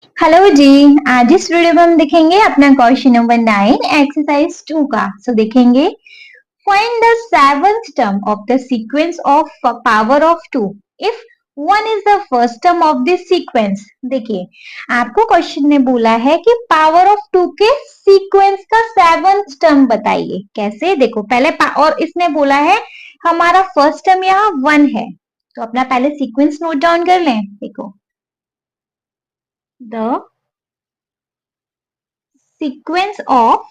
Hello जी। आज इस video में हम देखेंगे अपना क्वेश्चन नंबर 9 एक्सरसाइज 2 का। देखेंगे find the seventh term of the sequence of power of 2 if 1 is the first term of this sequence. देखिए, आपको क्वेश्चन ने बोला है कि पावर ऑफ 2 के सीक्वेंस का सेवंथ टर्म बताइए। कैसे? देखो पहले और इसने बोला है हमारा फर्स्ट टर्म यहाँ 1 है, तो अपना पहले सीक्वेंस नोट डाउन कर लें। देखो, the sequence of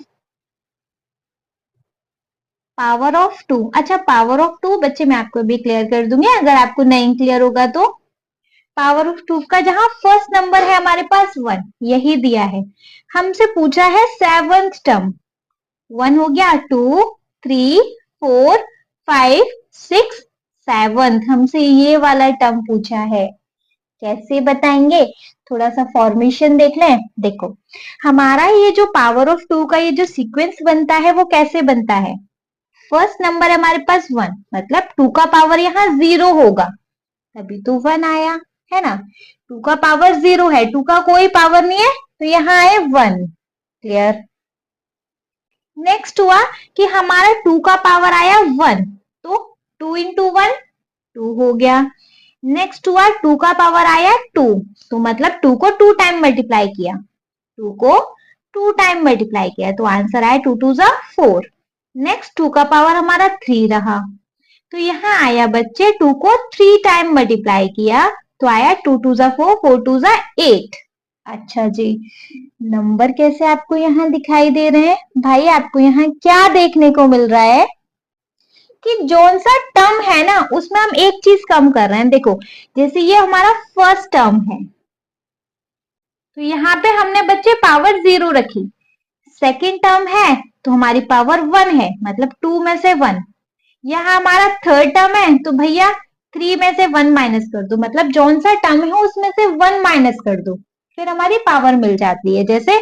power of 2। अच्छा, पावर ऑफ 2 बच्चे मैं आपको भी क्लियर कर दूंगी अगर आपको नहीं क्लियर होगा तो। पावर ऑफ 2 का जहां फर्स्ट नंबर है हमारे पास 1, यही दिया है। हमसे पूछा है सेवंथ टर्म। 1 हो गया, 2, 3, 4, 5, 6, सेवंथ हमसे ये वाला टर्म पूछा है। कैसे बताएंगे? थोड़ा सा फॉर्मेशन देख लें। देखो, हमारा ये जो पावर ऑफ 2 का ये जो सीक्वेंस बनता है वो कैसे बनता है? फर्स्ट नंबर है हमारे पास 1, मतलब 2 का पावर यहाँ 0 होगा, तभी तो 1 आया, है ना। 2 का पावर 0 है, 2 का कोई पावर नहीं है, तो यहाँ आए 1। क्लियर? नेक्स्ट हुआ कि हमारा 2 का पावर आया 1, तो 2 इंटू 1 2 हो गया। नेक्स्ट हुआ 2 का पावर आया 2, तो मतलब 2 को 2 टाइम मल्टीप्लाई किया, 2 को 2 टाइम मल्टीप्लाई किया, तो आंसर आया 2 2 जा 4। नेक्स्ट 2 का पावर हमारा 3 रहा, तो यहाँ आया बच्चे 2 को 3 टाइम मल्टीप्लाई किया, तो आया 2 2 जा 4, 4 2 जा 8। अच्छा जी, नंबर कैसे आपको यहाँ दिखाई दे रहे हैं भाई? आपको यहाँ क्या देखने को मिल रहा है कि जोन सा टर्म है ना उसमें हम एक चीज कम कर रहे हैं। देखो, जैसे ये हमारा फर्स्ट टर्म है, तो यहाँ पे हमने बच्चे पावर 0 रखी। सेकेंड टर्म है तो हमारी पावर 1 है, मतलब 2 में से 1। यहाँ हमारा थर्ड टर्म है तो भैया 3 में से 1 माइनस कर दो, मतलब जौन सा टर्म है उसमें से 1 माइनस कर दो, फिर हमारी पावर मिल जाती है। जैसे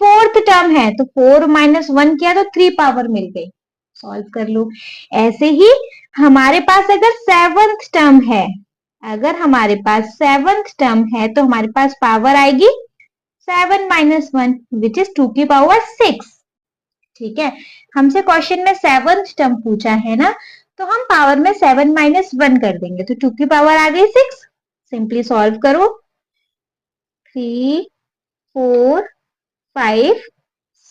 फोर्थ टर्म है तो 4 माइनस 1 किया तो 3 पावर मिल गई। सॉल्व कर लो। ऐसे ही हमारे पास अगर सेवंथ टर्म है, अगर हमारे पास सेवंथ टर्म है तो हमारे पास पावर आएगी 7 माइनस 1 विच इज 2 की पावर 6। ठीक है, हमसे क्वेश्चन में सेवंथ टर्म पूछा है ना, तो हम पावर में 7 माइनस 1 कर देंगे, तो 2 की पावर आ गई 6। सिंपली सॉल्व करो। 3, 4, 5,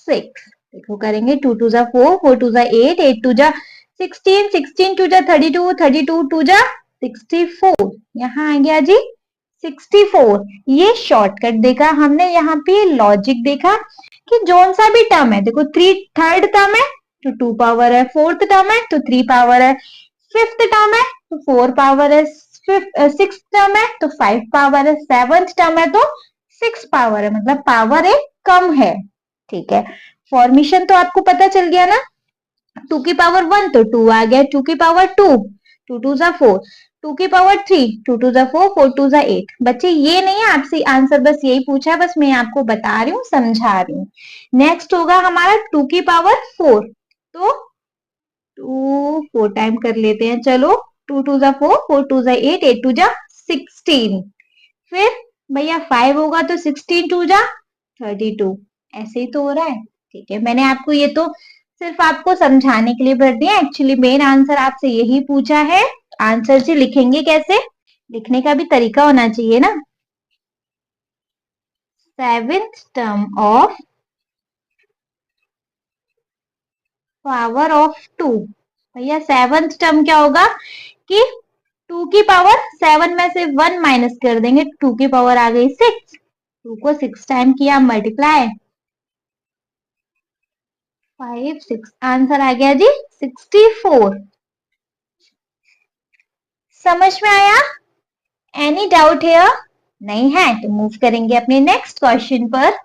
6। देखो करेंगे, 2 2 जा 4, 4 2 जा 8, 8 2 जा 16, 16 2 जा 32, 32 2 जा 64। यहाँ आ गया जी 64। ये शॉर्टकट देखा हमने, यहाँ पे लॉजिक देखा कि जोन सा भी टर्म है, देखो 3 थर्ड टर्म है तो 2 पावर है, फोर्थ टर्म है तो 3 पावर है, फिफ्थ टर्म है तो 4 पावर है, सिक्स टर्म है तो 5 पावर है, सेवंथ टर्म है तो 6 पावर है, मतलब पावर एक कम है। ठीक है, फॉर्मेशन तो आपको पता चल गया ना। 2 की पावर 1 तो 2 आ गया, 2 की पावर 2, 2 2 जा 4, 2 की पावर 3, 2 2 जा 4, 4 2 जा 8। बच्चे ये नहीं है आपसे आंसर, बस यही पूछा है, बस मैं आपको बता रही हूँ, समझा रही हूँ। नेक्स्ट होगा हमारा 2 की पावर 4, तो 2 4 टाइम कर लेते हैं, चलो 2 2 जा 4, 4 2 जा 8, 8 2 जा 16। फिर भैया 5 होगा तो 16 2 जा 32। ऐसे ही तो हो रहा है। ठीक है, मैंने आपको ये तो सिर्फ आपको समझाने के लिए भर दिया, एक्चुअली मेन आंसर आपसे यही पूछा है। आंसर जी लिखेंगे कैसे? लिखने का भी तरीका होना चाहिए ना। Seventh term of power of 2। भैया सेवेंथ टर्म क्या होगा कि 2 की पावर 7 में से 1 माइनस कर देंगे, 2 की पावर आ गई 6, 2 को 6 टाइम किया मल्टीप्लाई, 5 6, आंसर आ गया जी 64। समझ में आया? एनी डाउट है? नहीं है तो मूव करेंगे अपने नेक्स्ट क्वेश्चन पर।